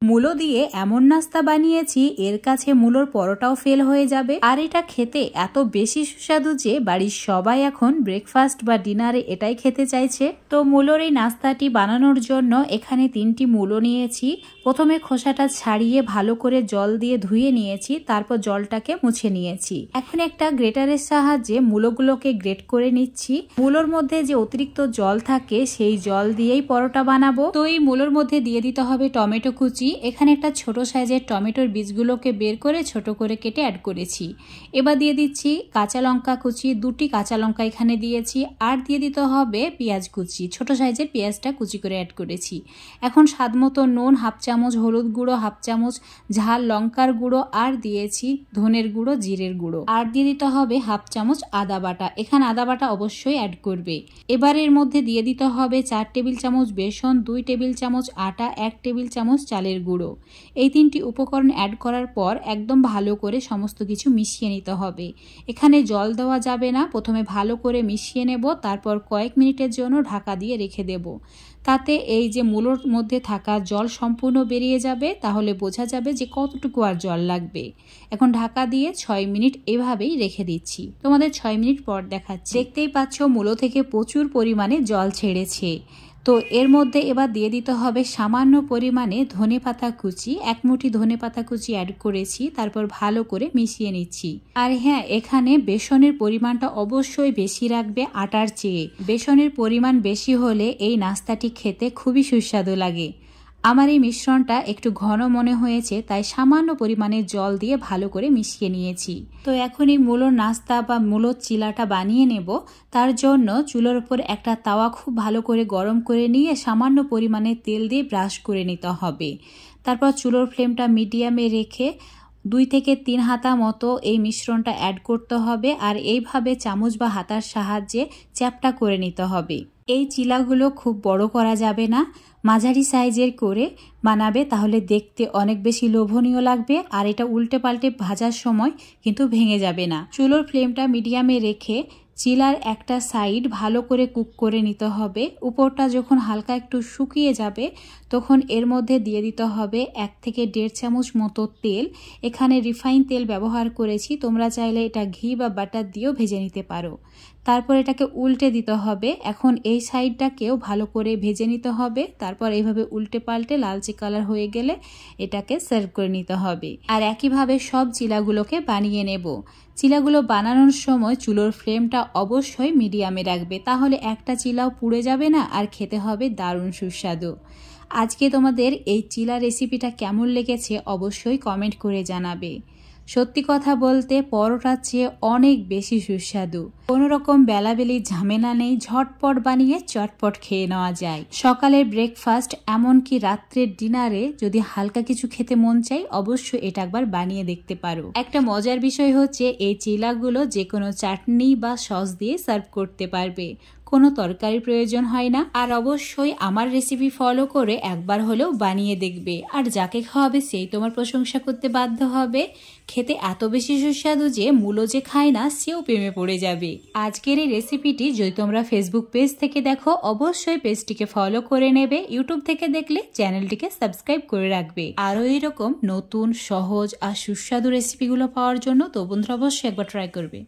মূলো দিয়ে এমন নাস্তা বানিয়েছি এর কাছে মূলোর পরোটাও ফেল হয়ে যাবে। আর এটা খেতে এত বেশি সুস্বাদু যে বাড়ির সবাই এখন ব্রেকফাস্ট বা ডিনারে এটাই খেতে চাইছে। তো মূলোর এই নাস্তাটি বানানোর জন্য এখানে 3টি মূলো নিয়েছি। প্রথমে খোসাটা ছাড়িয়ে ভালো করে জল দিয়ে ধুয়ে নিয়েছি, তারপর জলটাকে মুছে নিয়েছি। এখন একটা গ্রেটারের সাহায্যে মূলোগুলোকে গ্রেট করে নিচ্ছি। মূলোর মধ্যে যে অতিরিক্ত জল থাকে সেই জল দিয়েই পরোটা বানাবো। তো এই মূলোর মধ্যে দিয়ে দিতে হবে টমেটো কুচি। এখানে একটা ছোট সাইজের টমেটোর বীজগুলোকে বের করে ছোট করে কেটে অ্যাড করেছি। এবার দিয়ে দিচ্ছি কাঁচা লঙ্কা কুচি, 2টি কাঁচা লঙ্কা এখানে দিয়েছি। আর দিয়ে দিতে হবে পেঁয়াজ কুচি, ছোট সাইজের পেঁয়াজটা কুচি করে অ্যাড করেছি। এখন স্বাদ মতো নুন, হাফ চামচ হলুদ গুঁড়ো, হাফ চামচ ঝাল লঙ্কার গুঁড়ো, আর দিয়েছি ধনের গুঁড়ো, জিরের গুঁড়ো, আর দিয়ে দিতে হবে হাফ চামচ আদা বাটা। এখানে আদা বাটা অবশ্যই অ্যাড করবে। এবার এর মধ্যে দিয়ে দিতে হবে 4 টেবিল চামচ বেসন, 2 টেবিল চামচ আটা, 1 টেবিল চামচ চালের গুঁড়ো। এই 3টি উপকরণ অ্যাড করার পর একদম ভালো করে সমস্ত কিছু মিশিয়ে নিতে হবে। এখানে জল দেওয়া যাবে না। প্রথমে ভালো করে মিশিয়ে নেব, তারপর কয়েক মিনিটের জন্য ঢাকা দিয়ে রেখে দেব। তাতে এই যে মূলোর মধ্যে থাকা জল সম্পূর্ণ বেরিয়ে যাবে, তাহলে বোঝা যাবে যে কতটুকু আর জল লাগবে। এখন ঢাকা দিয়ে 6 মিনিট এভাবেই রেখে দিচ্ছি। তোমাদের 6 মিনিট পর দেখাচ্ছি। দেখতেই পাচ্ছ মূলো থেকে প্রচুর পরিমাণে জল ছেড়েছে। তো এর মধ্যে এবার দিয়ে দিতে হবে সামান্য পরিমাণে ধনেপাতা কুচি। 1 মুঠি ধনেপাতা কুচি অ্যাড করেছি, তারপর ভালো করে মিশিয়ে নিচ্ছি। আর হ্যাঁ, এখানে বেসনের পরিমাণটা অবশ্যই বেশি রাখবে আটার চেয়ে। বেসনের পরিমাণ বেশি হলে এই নাস্তাটি খেতে খুবই সুস্বাদু লাগে। আমার এই মিশ্রণটা একটু ঘন মনে হয়েছে, তাই সামান্য পরিমাণে জল দিয়ে ভালো করে মিশিয়ে নিয়েছি। তো এখন এই মূলোর নাস্তা বা মূলোর চিলাটা বানিয়ে নেব। তার জন্য চুলোর উপর একটা তাওয়া খুব ভালো করে গরম করে নিয়ে সামান্য পরিমাণে তেল দিয়ে ব্রাশ করে নিতে হবে। তারপর চুলোর ফ্লেমটা মিডিয়ামে রেখে 2 থেকে 3 হাতা মতো এই মিশ্রণটা অ্যাড করতে হবে। আর এইভাবে চামচ বা হাতার সাহায্যে চ্যাপটা করে নিতে হবে। এই চিলাগুলো খুব বড় করা যাবে না, মাঝারি সাইজের করে বানাবে, তাহলে দেখতে অনেক বেশি লোভনীয় লাগবে। আর এটা উল্টে পাল্টে ভাজার সময় কিন্তু ভেঙে যাবে না। চুলোর ফ্লেমটা মিডিয়ামে রেখে চিলার একটা সাইড ভালো করে কুক করে নিতে হবে। উপরটা যখন হালকা একটু শুকিয়ে যাবে তখন এর মধ্যে দিয়ে দিতে হবে 1 থেকে 1.5 চামচ মতো তেল। এখানে রিফাইন তেল ব্যবহার করেছি, তোমরা চাইলে এটা ঘি বা বাটার দিয়েও ভেজে নিতে পারো। তারপর এটাকে উল্টে দিতে হবে। এখন এই সাইডটাকেও ভালো করে ভেজে নিতে হবে। তারপর এইভাবে উল্টে পাল্টে লালচে কালার হয়ে গেলে এটাকে সার্ভ করে নিতে হবে। আর একইভাবে সব চিলাগুলোকে বানিয়ে নেব। চিলাগুলো বানানোর সময় চুলোর ফ্লেমটা অবশ্যই মিডিয়ামে রাখবে, তাহলে একটা চিলাও পুড়ে যাবে না আর খেতে হবে দারুণ সুস্বাদু। আজকে তোমাদের এই চিলা রেসিপিটা কেমন লেগেছে অবশ্যই কমেন্ট করে জানাবে। সত্যি কথা বলতে পরোটার চেয়ে অনেক বেশি সুস্বাদু। কোনো রকম বেলাবেলি ঝামেলা নেই, ঝটপট বানিয়ে চটপট খেয়ে নেওয়া যায়। সকালের ব্রেকফাস্ট এমনকি রাত্রের ডিনারে যদি হালকা কিছু খেতে মন চাই অবশ্যই এটা একবার বানিয়ে দেখতে পারো। একটা মজার বিষয় হচ্ছে এই চিলাগুলো যে কোনো চাটনি বা সস দিয়ে সার্ভ করতে পারবে, কোনো তরকারির প্রয়োজন হয় না। আর অবশ্যই আমার রেসিপি ফলো করে একবার হলেও বানিয়ে দেখবে, আর যাকে খাওয়াবে সেই তোমার প্রশংসা করতে বাধ্য হবে। খেতে এত বেশি সুস্বাদু যে মূলো যে খায় না সেও প্রেমে পড়ে যাবে। আজকের এই রেসিপিটি যদি তোমরা ফেসবুক পেজ থেকে দেখো অবশ্যই পেজটিকে ফলো করে নেবে। ইউটিউব থেকে দেখলে চ্যানেলটিকে সাবস্ক্রাইব করে রাখবে। আরও এইরকম নতুন সহজ আর সুস্বাদু রেসিপিগুলো পাওয়ার জন্য তো বন্ধুরা অবশ্যই একবার ট্রাই করবে।